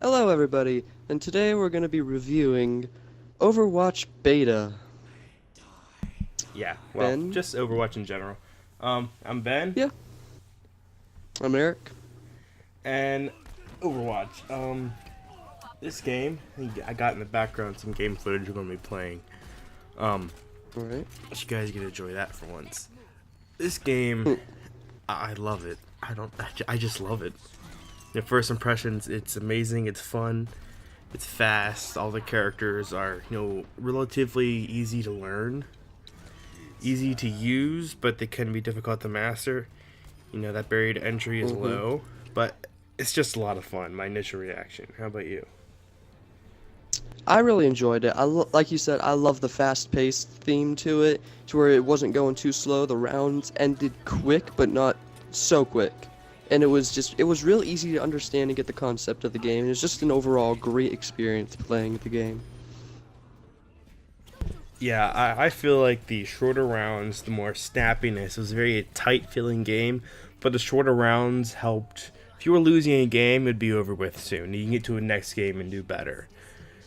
Hello, everybody, and today we're going to be reviewing Overwatch Beta. Yeah, well, Ben? just Overwatch in general. I'm Ben, Yeah, I'm Eric. and Overwatch. This game, I got in the background some game footage we're gonna be playing. Um, Alright. you guys get to enjoy that for once. This game, I love it. I just love it. The first impressions, it's amazing. It's fun. It's fast. All the characters are, relatively easy to learn, easy to use, but they can be difficult to master. That barrier to entry is Mm-hmm. low, but it's just a lot of fun. My initial reaction. How about you? I really enjoyed it. Like you said, I love the fast-paced theme to it, to where it wasn't going too slow. The rounds ended quick, but not so quick. And it was real easy to understand and get the concept of the game. It was just an overall great experience playing the game. Yeah, I feel like the shorter rounds, the more snappiness. It was a very tight feeling game, but the shorter rounds helped. If you were losing a game, it'd be over with soon. You can get to a next game and do better.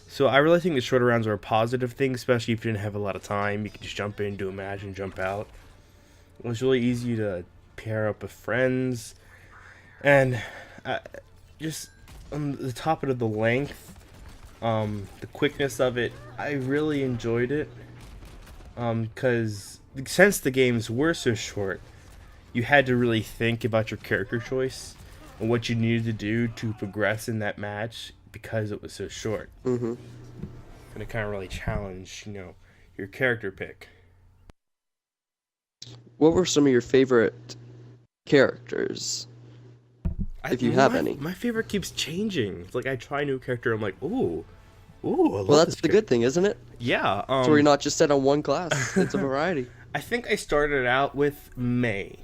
So I really think the shorter rounds are a positive thing, especially if you didn't have a lot of time. You could just jump in, do a match, and jump out. It was really easy to pair up with friends, and uh, just on the top of the length, the quickness of it, I really enjoyed it. Because since the games were so short, you had to really think about your character choice and what you needed to do to progress in that match because it was so short. Mm-hmm. And it kind of really challenged, your character pick. What were some of your favorite characters, if you have My any? my favorite keeps changing. It's like I try a new character, I'm like, ooh, I Well, love that's this the character. good thing, isn't it? Yeah. So we're not just set on one class. It's a variety. I think I started out with May,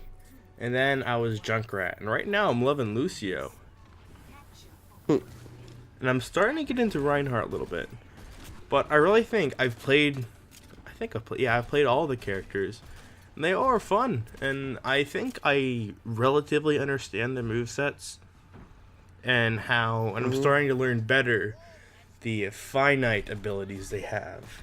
and then I was Junkrat, and right now I'm loving Lucio. Hmm. And I'm starting to get into Reinhardt a little bit. But I really think I've played. I think I've played. Yeah, I've played all the characters. And they all are fun. And I think I relatively understand the movesets and how. And I'm Mm-hmm. starting to learn better the finite abilities they have.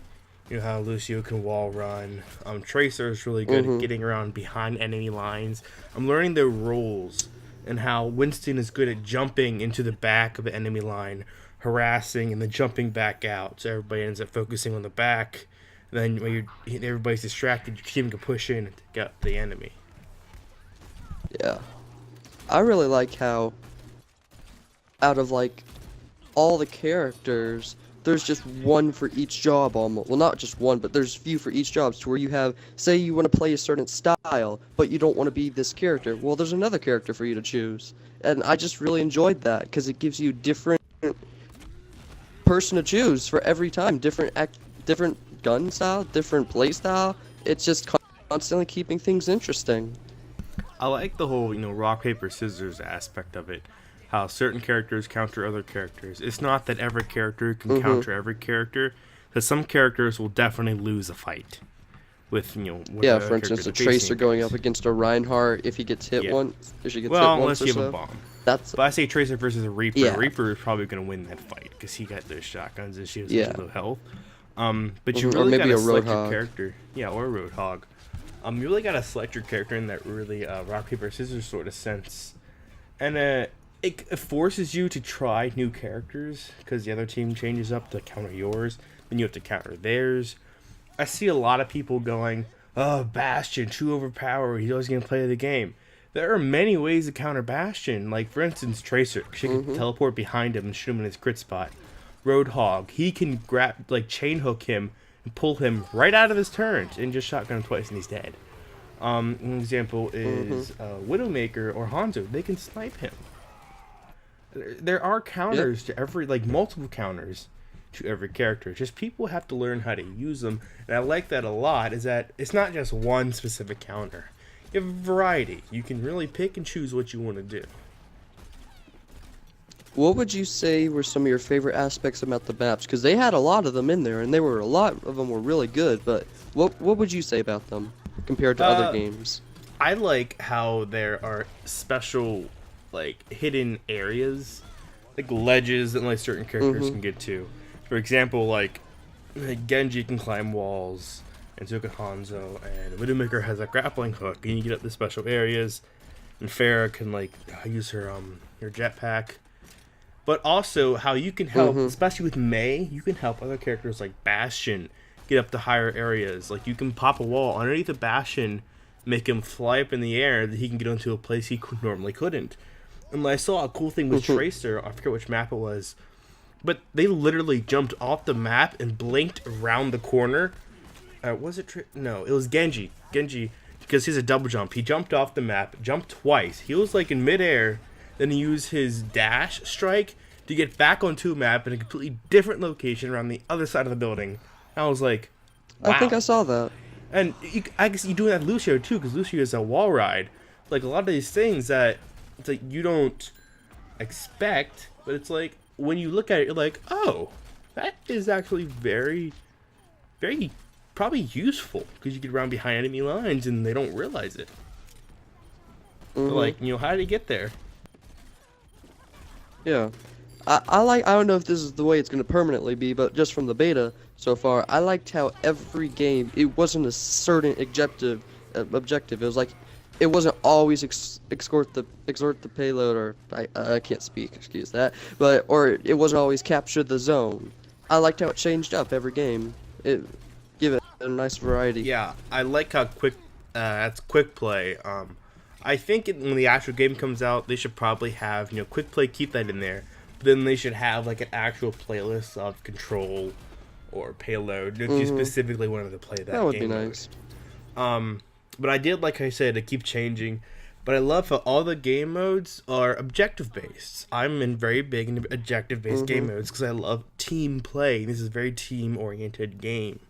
How Lucio can wall run. Tracer is really good at Mm-hmm. getting around behind enemy lines. I'm learning their roles and how Winston is good at jumping into the back of the enemy line, harassing, and then jumping back out. So everybody ends up focusing on the back. And then when everybody's distracted, your team can push in and take out the enemy. Yeah. I really like how, out of like all the characters, there's just one for each job almost. Well, not just one, but there's few for each job. To where you have, say you want to play a certain style, but you don't want to be this character. Well, there's another character for you to choose. And I just really enjoyed that because it gives you different person to choose for every time. Different gun style, different play style. It's just constantly keeping things interesting. I like the whole, rock, paper, scissors aspect of it. How certain characters counter other characters. It's not that every character can Mm-hmm. counter every character, because some characters will definitely lose a fight with, what the Yeah, other for instance, characters a are facing Tracer going up against. against a Reinhardt, if he gets hit Yeah. once, if she gets hit Well, once unless or you have a so, bomb. that's, But I say Tracer versus a Reaper. yeah, Reaper is probably going to win that fight because he got those shotguns and she has yeah. such low health. But you Or really got maybe to a select your Roadhog. character. Yeah, or a Roadhog. You really got to select your character in that really rock paper scissors sort of sense, and it forces you to try new characters because the other team changes up to counter yours, then you have to counter theirs. I see a lot of people going, "Oh, Bastion, too overpowered. He's always gonna play the game." There are many ways to counter Bastion. Like for instance, Tracer, she can Mm-hmm. teleport behind him and shoot him in his crit spot. Roadhog, he can grab chain hook him and pull him right out of his turns and just shotgun him twice and he's dead. An example Mm-hmm. is Widowmaker or Hanzo. They can snipe him. There are Yep. counters to every, multiple counters to every character. Just people have to learn how to use them, and I like that a lot. Is that it's not just one specific counter. You have a variety. You can really pick and choose what you want to do. What would you say were some of your favorite aspects about the maps? Because they had a lot of them in there, and they were a lot of them were really good. But what would you say about them compared to other Uh, games? I like how there are special, hidden areas like ledges that like certain characters Mm-hmm. can get to. For example, like Genji can climb walls, and so can Hanzo, and Widowmaker has a grappling hook, and you get up to special areas. And Farah can like use her jetpack. But also how you can help, Mm-hmm. especially with Mei, you can help other characters like Bastion get up to higher areas. Like you can pop a wall underneath a Bastion, make him fly up in the air that he can get into a place he normally couldn't. And I saw a cool thing with Mm-hmm. Tracer. I forget which map it was, but they literally jumped off the map and blinked around the corner. Was it? No, it was Genji. Genji, because he's a double jump. He jumped off the map, jumped twice. He was like in midair. Then he used his dash strike to get back onto a map in a completely different location around the other side of the building. I was like, I think wow. I saw that. And I guess you do that with Lucio too, because Lucio is a wall ride. Like a lot of these things that it's like you don't expect, but it's like when you look at it, you're like, oh, that is actually very, very probably useful because you get around behind enemy lines and they don't realize it. They're Mm-hmm. like, how did he get there? Yeah. I don't know if this is the way it's going to permanently be, but just from the beta so far, I liked how every game, it wasn't a certain objective. It was like, it wasn't always extort the payload, or I can't speak, excuse that, or it wasn't always capture the zone. I liked how it changed up every game. It give it a nice variety. Yeah, I like how that's quick play. I think when the actual game comes out, they should probably have quick play, keep that in there. But then they should have like an actual playlist of control or payload if you specifically wanted to play that. That would game be mode. nice. But I did, like I said, to keep changing. But I love how all the game modes are objective based. I'm very big into objective based game modes because I love team play. This is a very team oriented game.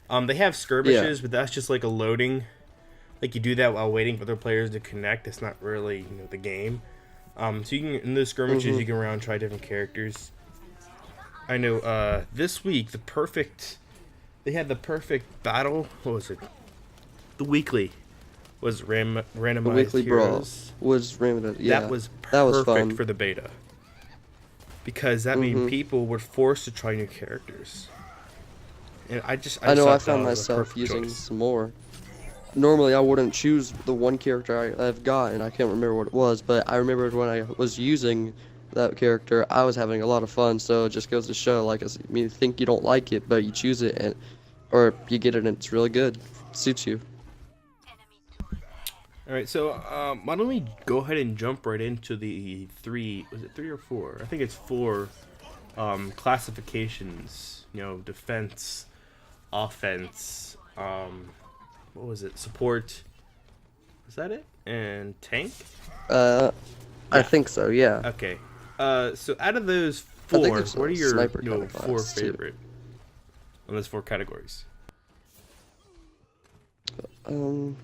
They have skirmishes, but that's just like a loading. Like you do that while waiting for other players to connect. It's not really the game. So you can in those skirmishes you can around try different characters. I know this week they had the perfect battle. What was it? The weekly was randomized The weekly heroes. brawl was randomized. Yeah, That was perfect that was fun. for the beta. Because that means people were forced to try new characters. And I I know thought I that found was a myself perfect using choice. some more. Normally I wouldn't choose the one character I've got, and I can't remember what it was, but I remembered when I was using that character, I was having a lot of fun. So it just goes to show, like, you think you don't like it, but you choose it, or you get it, and it's really good. It suits you. All right, so why don't we go ahead and jump right into the three? Was it 3 or 4? I think it's 4 classifications. Defense, offense. What was it? Support. Is that it? And tank. I think so. Yeah. Okay. So out of those I think 4, there's what are a your sniper kind of 4 class, too. favorite on those 4 categories? I'm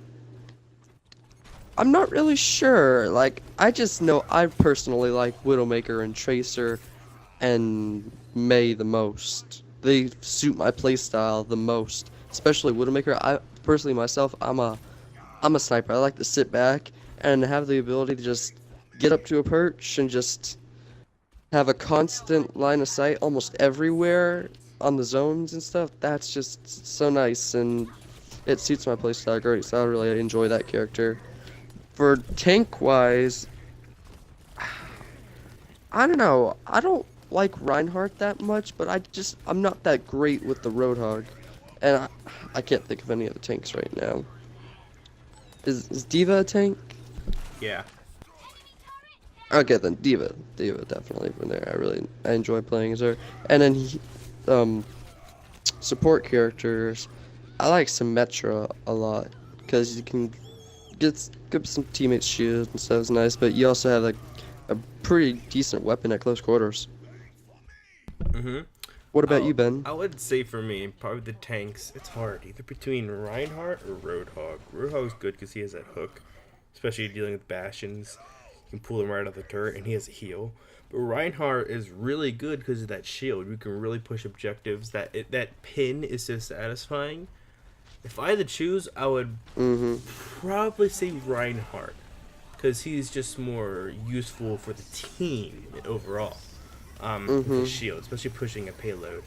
not really sure. Like, I just know I personally like Widowmaker and Tracer and Mei the most. They suit my playstyle the most. Especially Widowmaker. I personally myself, I'm a sniper. I like to sit back and have the ability to just get up to a perch and just have a constant line of sight almost everywhere on the zones and stuff. That's just so nice, and it suits my playstyle great. So I really enjoy that character. For tank wise, I don't know. I don't like Reinhardt that much, but I'm not that great with the Roadhog, and I can't think of any other tanks right now. Is Diva a tank? Yeah. Okay, then Diva definitely from there. I enjoy playing as her, and then support characters. I like Symmetra a lot because you can get some teammates shield and stuff. It's nice, but you also have like a pretty decent weapon at close quarters. What about you, Ben? I would say for me, probably the tanks. It's hard either between Reinhardt or Roadhog. Roadhog's good because he has that hook, especially dealing with bastions. You can pull him right out of the turret, and he has a heal. But Reinhardt is really good because of that shield. You can really push objectives. That pin is so satisfying. If I had to choose, I would probably say Reinhardt. because he's just more useful for the team overall. With his Mm-hmm. shield, especially pushing a payload.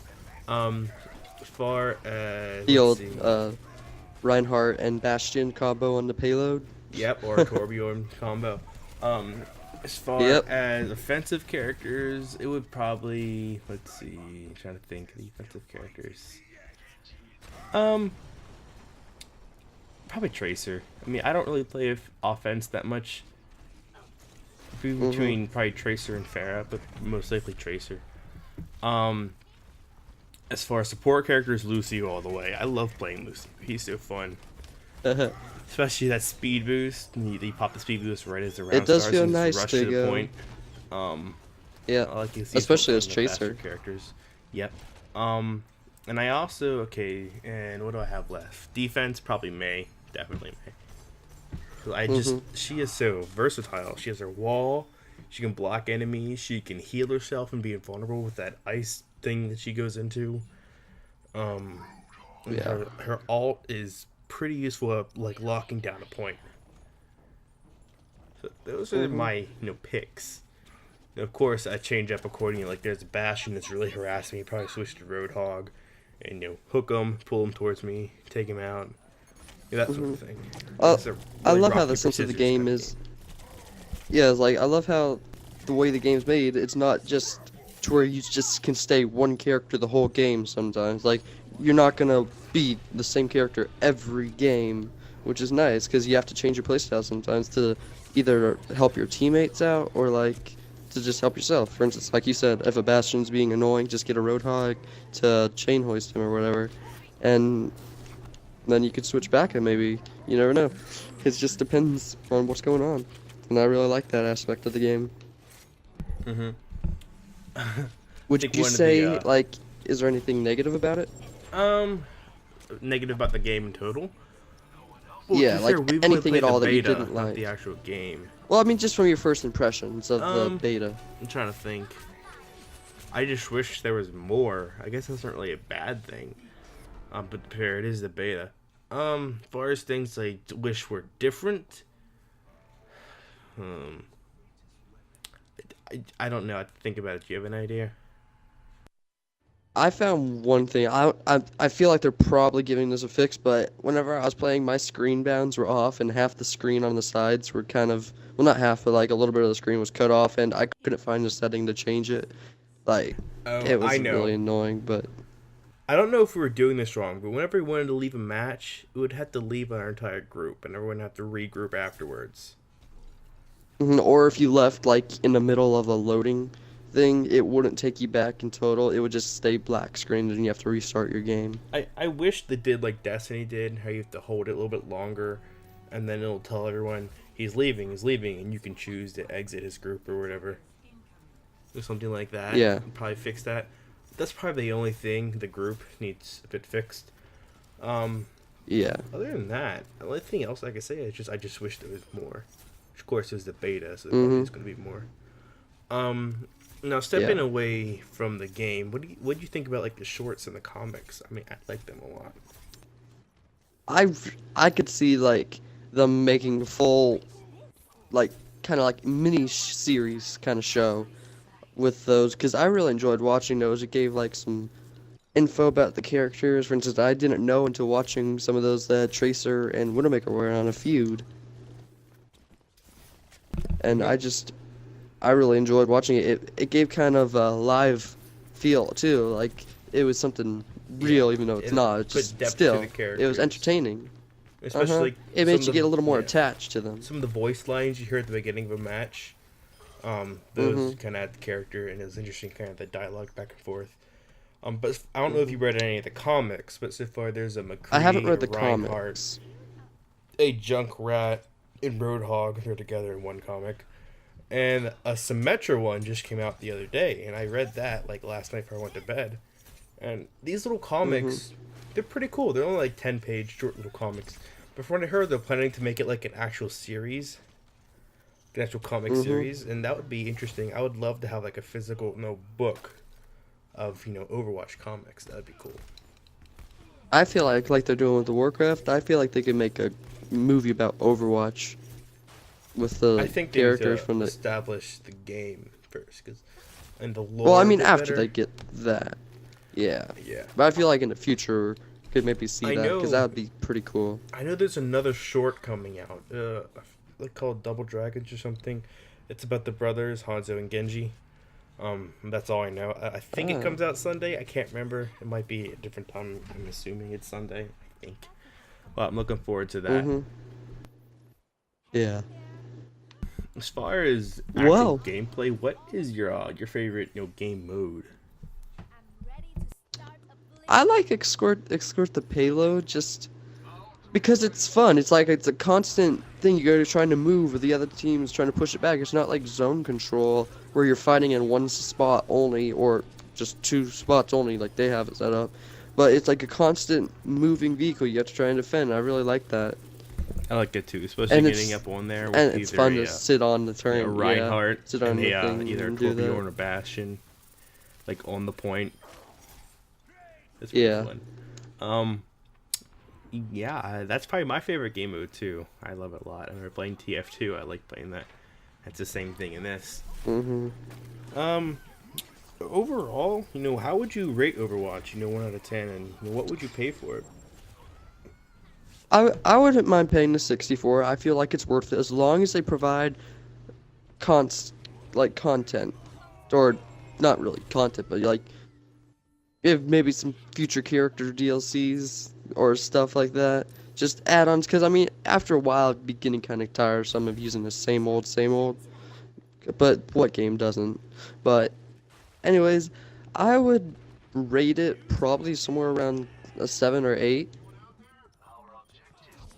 As far as The let's old see, Reinhardt and Bastion combo on the payload. yep, or a Torbjorn combo. Um, as far Yep. as offensive characters, it would probably let's see, I'm trying to think of the offensive characters. Um, Probably Tracer. I mean, I don't really play offense that much. Mm-hmm. Between probably Tracer and Pharah, but most likely Tracer. Um, as far as support characters, Lucio all the way. I love playing Lucio. He's so fun. Especially that speed boost. You pop the speed boost right as the It round does starts feel and just nice rush to to the go. point. Um, Yeah, I like to see especially one as of the faster Tracer. characters. Yep. And I also okay. And what do I have left? Defense probably May. Definitely May. Mm-hmm. She is so versatile. She has her wall. She can block enemies. She can heal herself and be invulnerable with that ice thing that she goes into. Um, and Yeah. her alt is pretty useful at like locking down a point. So those are Mm-hmm. my picks. And of course, I change up accordingly. Like there's a Bastion that's really harassing me. Probably switch to Roadhog, and hook him, pull him towards me, take him out, that sort Mm-hmm. of thing. Uh, It's a I really love rock how the paper sense of the scissors game kind of is. game. Yeah, it's like I love how the way the game's made. It's not just to where you just can stay one character the whole game. Sometimes, like you're not gonna be the same character every game, which is nice because you have to change your playstyle sometimes to either help your teammates out or like to just help yourself. For instance, like you said, if a Bastion's being annoying, just get a Roadhog to chain hoist him or whatever, and then you could switch back and maybe you never know. It just depends on what's going on, and I really like that aspect of the game. Mm-hmm. I Would think you one of the say like is there anything negative about it? um negative about the game in total. Well, to Yeah, be like fair, we've only anything at played the all that you beta, didn't not the like. actual game. Well, I mean just from your first impressions of the Um, beta. I'm trying to think. I just wish there was more. I guess that's not really a bad thing. But fair, it is the beta. As far as things I wish were different, um, I don't know. I have to think about it. Do you have an idea? I found one thing. I feel like they're probably giving this a fix, but whenever I was playing, my screen bounds were off, and half the screen on the sides were kind of well, not half, but like a little bit of the screen was cut off, and I couldn't find a setting to change it. Like Oh, it I was know. really annoying, but I don't know if we were doing this wrong, but whenever we wanted to leave a match, we would have to leave our entire group, and everyone would have to regroup afterwards. or if you left like in the middle of a loading thing, it wouldn't take you back in total. It would just stay black screened, and you have to restart your game. I wish they did like Destiny did, how you have to hold it a little bit longer, and then it'll tell everyone he's leaving, and you can choose to exit his group or whatever. Or something like that. Yeah, Probably fix that. That's probably the only thing the group needs a bit fixed. Um, yeah. Other than that, the only thing else I could say is just I just wish there was more. Which of course is the beta, so there probably Mhm. is going to be more. Um, Now Yeah. stepping away from the game, what do you think about like the shorts and the comics? I mean, I like them a lot. I could see like them making a full like kind of like mini series kind of show with those because I really enjoyed watching those. It gave like some info about the characters. For instance, I didn't know until watching some of those that Tracer and Widowmaker were on a feud, and Hmm. I really enjoyed watching it. It gave kind of a live feel too, like it was something Yeah, real, even though it's it not. It's put just depth to the still, it was characters, entertaining. Uh-huh. especially like It some made of you the get a little more yeah attached to them. some of the voice lines you hear at the beginning of a match. Those Mhm. kind of add the character, and it was interesting, kind of the dialogue back and forth. But I don't know if Mhm. you read any of the comics, but so far there's a I haven't McCree, read a the Reinhardt, comics. a Junkrat, and Roadhog. They're together in one comic, and a Symmetra one just came out the other day, and I read that like last night before I went to bed. And these little Mhm. comics, they're pretty cool. They're only like 10-page short little comics. But from what I heard, they're planning to make it like an actual series, an actual comic Mhm. series, and that would be interesting. I would love to have like a physical book of Overwatch comics. That'd be cool. I feel like they're doing with the Warcraft. I feel like they could make a movie about Overwatch. with I the think they need characters to from the. establish the game first, cause and the Well, I lore a mean, bit after better. they get that, yeah. Yeah, But I feel like in the future, could maybe see I that because know. that would be pretty cool. I know. There's another short coming out, like called Double Dragons or something. It's about the brothers Hanzo and Genji. That's all I know. I think it Ah. comes out Sunday. I can't remember. It might be a different time. I'm assuming it's Sunday. I think. Well, I'm looking forward to that. Mhm. Yeah. As far as actual Well, gameplay, what is your favorite game mode? I like escort the payload just because it's fun. It's like it's a constant thing. You're trying to move, or the other team's trying to push it back. It's not like zone control where you're fighting in one spot only, or just two spots only, like they have it set up. But it's like a constant moving vehicle you have to try and defend. I really like that, I like that too, especially and getting it's up on there and with it's either fun to sit on the a turn. Yeah, Reinhardt sit and on the thing either a and do Torbjorn that. or Bastion, like on the point. It's pretty Yeah. fun. Yeah, that's probably my favorite game mode too. I love it a lot. And we're playing TF2. I like playing that. It's the same thing in this. Mhm. Um, Overall, how would you rate Overwatch? 1 out of 10, and what would you pay for it? I wouldn't mind paying the 64. I feel like it's worth it as long as they provide const like content, or not really content, but like if maybe some future character DLCs or stuff like that. Just add-ons, because I mean, after a while, it'd be getting kind of tiresome of using the same old, same old. But what game doesn't? But anyways, I would rate it probably somewhere around a 7 or 8.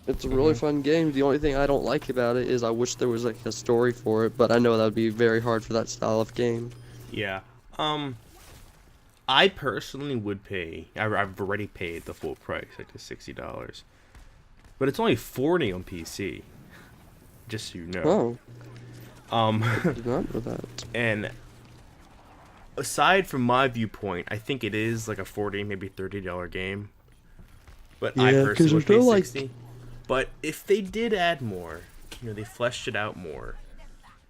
It's a really Hmm. fun game. The only thing I don't like about it is I wish there was like a story for it, but I know that would be very hard for that style of game. Yeah. I personally would pay. I've already paid the full price, like the $60, but it's only 40 on PC. Just so you know. Oh, Um, I did not know that. and aside from my viewpoint, I think it is like a maybe $30 game. But I Yeah, personally 'cause would there's pay no, like, 60. But if they did add more, they fleshed it out more,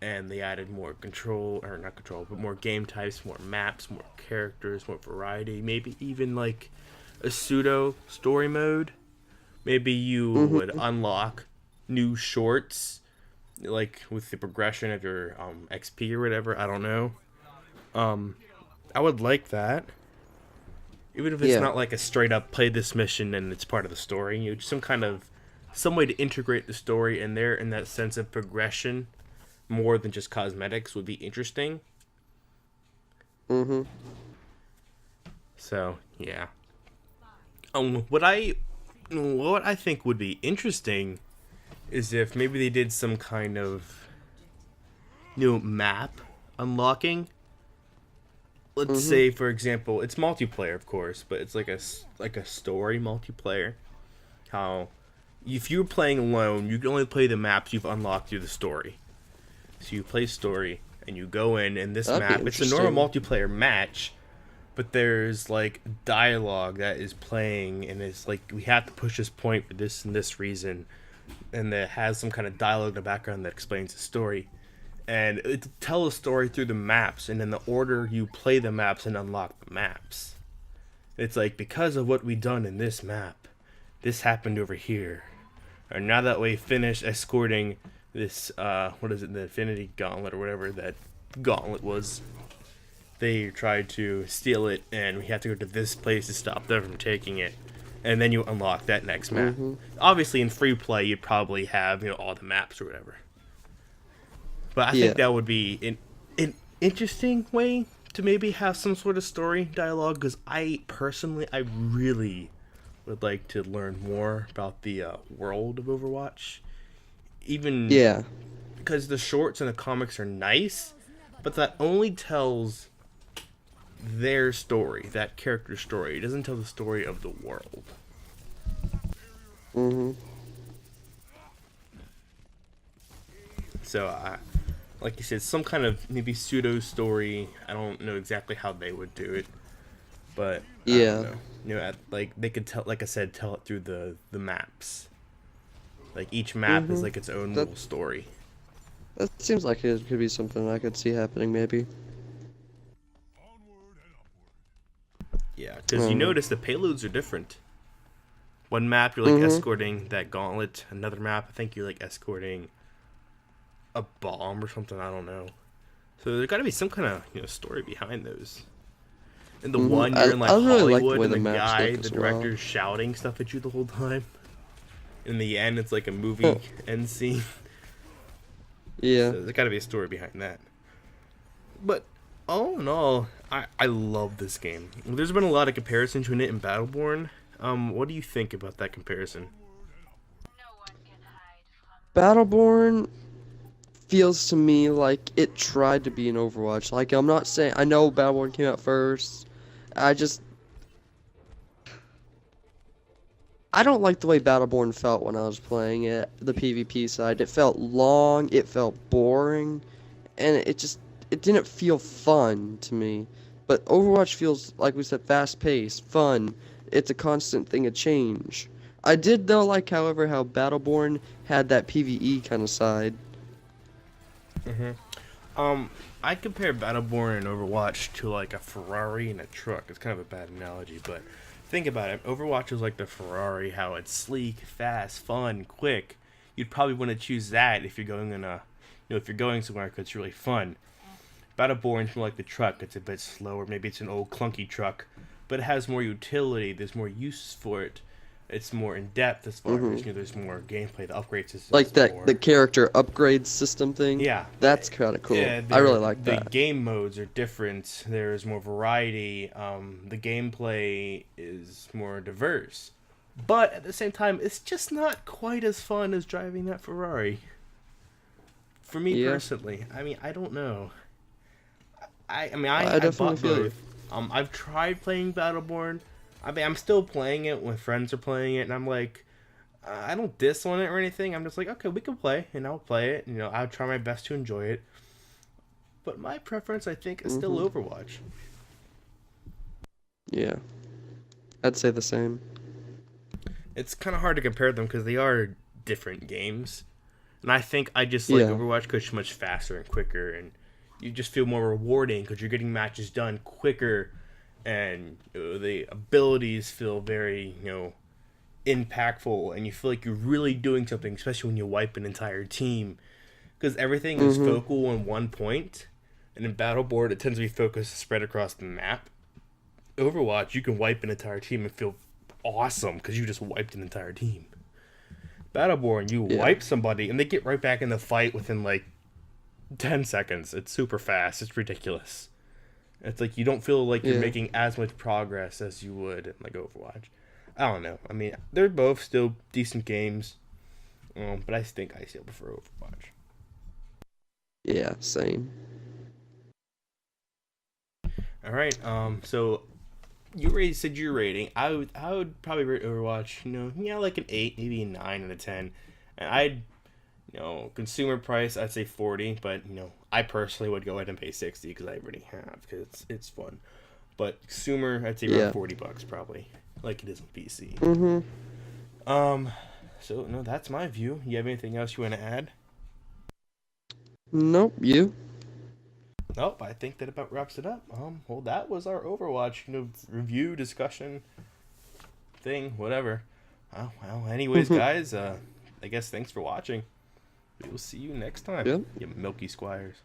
and they added more control, or not control, but more game types, more maps, more characters, more variety, maybe even like a pseudo story mode. Maybe you would Mm-hmm. unlock new shorts, like with the progression of your XP or whatever. I don't know. I would like that. Even if it's Yeah. not like a straight up play this mission and it's part of the story, some way to integrate the story in there, in that sense of progression, more than just cosmetics would be interesting. Mm-hmm. So yeah. What I think would be interesting is if maybe they did some kind of new map unlocking. Let's Mm-hmm. say, for example, it's multiplayer, of course, but it's like a story multiplayer. How if you're playing alone, you can only play the maps you've unlocked through the story. So you play story and you go in this That'd be map. It's a normal interesting. multiplayer match, but there's like dialogue that is playing, and it's like we have to push this point for this and this reason, and that has some kind of dialogue in the background that explains the story. And it tell a story through the maps, and in the order you play the maps and unlock the maps. It's like, because of what we done in this map, this happened over here. Or now that we finished escorting this, what is it, the Infinity Gauntlet or whatever that gauntlet was, they tried to steal it, and we have to go to this place to stop them from taking it. And then you unlock that next map. Mm-hmm. Obviously, in free play, you'd probably have all the maps or whatever. But I Yeah. think that would be an interesting way to maybe have some sort of story dialogue, because I really would like to learn more about the world of Overwatch. Even Yeah. because the shorts and the comics are nice, but that only tells their story, that character story. It doesn't tell the story of the world. Mm-hmm. So like you said, some kind of maybe pseudo story. I don't know exactly how they would do it, but I don't Yeah. know. Like they could tell, like I said, tell it through the maps. Like each map is Mm-hmm. like its own That little story. That seems like it could be something I could see happening, maybe. Yeah, I because you don't know. notice the payloads are different. One map you're like Mm-hmm. escorting that gauntlet. Another map I think you're like escorting a bomb or something. I don't know. So there's got to be some kind of story behind those. In the Mm-hmm. one you're in like I really like the Hollywood way and the the maps guy, look the as well. director's shouting stuff at you the whole time. In the end, it's like a Huh. movie end scene. Yeah. So there's got to be a story behind that. But all in all, I love this game. There's been a lot of comparisons between it and Battleborn. What do you think about that comparison? Battleborn feels to me like it tried to be an Overwatch. Like, I'm not saying, I know Battleborn came out first. I just, I don't like the way Battleborn felt when I was playing it, the PvP side. It felt long, it felt boring, and it didn't feel fun to me. But Overwatch feels, like we said, fast-paced, fun. It's a constant thing of change. I did, though, like, however, how Battleborn had that PvE kind of side. I compare Battleborn and Overwatch to like a Ferrari and a truck. It's kind of a bad analogy, but think about it. Overwatch is like the Ferrari, how it's sleek, fast, fun, quick. You'd probably want to choose that if you're going in a, if you're going somewhere because it's really fun. Battleborn's more like the truck. It's a bit slower. Maybe it's an old clunky truck, but it has more utility. There's more use for it. It's more in depth as far Hmm. as there's more gameplay. The upgrade Like system's that, more. the character upgrade system thing. Yeah, That's kind of cool. yeah. I really like The that. game modes are different. There's more variety. The gameplay is more diverse, but at the same time, it's just not quite as fun as driving that Ferrari. For me Yeah, personally, I mean, I don't know. I I definitely bought feel you. both. I've tried playing Battleborn. I mean, I'm still playing it when friends are playing it, and I'm like, I don't diss on it or anything. I'm just like, okay, we can play, and I'll play it. I'll try my best to enjoy it. But my preference, I think, is still Hmm. Overwatch. Yeah, I'd say the same. It's kind of hard to compare them because they are different games, and I think I just like Yeah. Overwatch because it's much faster and quicker, and you just feel more rewarding because you're getting matches done quicker, and the abilities feel very impactful, and you feel like you're really doing something, especially when you wipe an entire team, because everything is Hmm. focal on one point, and in Battleboard it tends to be focused spread across the map. Overwatch, you can wipe an entire team and feel awesome because you just wiped an entire team. Battleborn, you Yeah. wipe somebody and they get right back in the fight within like 10 seconds. It's super fast. It's ridiculous. It's like you don't feel like you're Yeah. making as much progress as you would in like Overwatch. I don't know. I mean, they're both still decent games, but I think I still prefer Overwatch. Yeah. Same. All right. So you said your rating. I would probably rate Overwatch. Yeah, like an 8, maybe a 9 out of 10. And consumer price I'd say 40, but I personally would go ahead and pay 60 because I already have because it's fun. But consumer I'd say around Yeah. $40 probably, like it is on PC. Hmm. Um, so no, that's my view. You have anything else you want to add? Nope. You. Nope, I think that about wraps it up. Well, that was our Overwatch, review discussion thing, whatever. Oh, well, anyways, guys, I guess thanks for watching. We will see you next time. Yep. You Milky Squires.